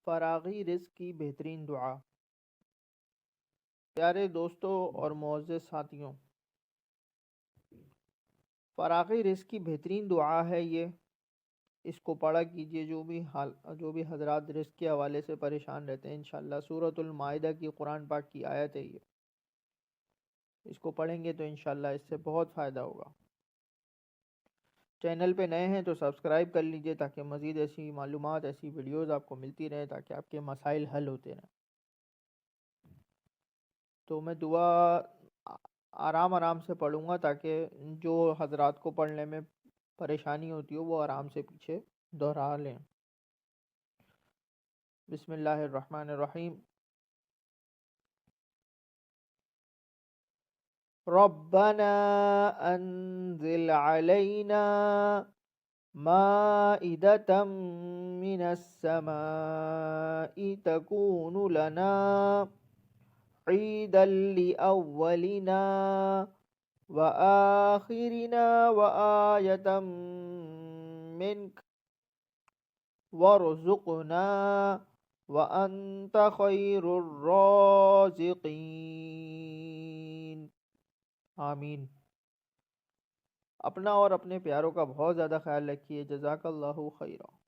فراغی رزق کی بہترین دعا۔ پیارے دوستوں اور معزز ساتھیوں، فراغی رزق کی بہترین دعا ہے یہ، اس کو پڑھا کیجئے جو بھی حضرات رزق کے حوالے سے پریشان رہتے ہیں۔ انشاءاللہ سورۃ المائدہ کی قرآن پاک کی آیت ہے یہ، اس کو پڑھیں گے تو انشاءاللہ اس سے بہت فائدہ ہوگا۔ چینل پہ نئے ہیں تو سبسکرائب کر لیجئے تاکہ مزید ایسی معلومات، ایسی ویڈیوز آپ کو ملتی رہیں، تاکہ آپ کے مسائل حل ہوتے رہیں۔ تو میں دعا آرام سے پڑھوں گا تاکہ جو حضرات کو پڑھنے میں پریشانی ہوتی ہو وہ آرام سے پیچھے دہرا لیں۔ بسم اللہ الرحمن الرحیم۔ ربنا انزل علینا مائدة من السماء تكون لنا عيدا لأولنا وآخرنا وآية منك وارزقنا وأنت خير الرازقين۔ آمین۔ اپنا اور اپنے پیاروں کا بہت زیادہ خیال رکھیے۔ جزاک اللہ خیرہ۔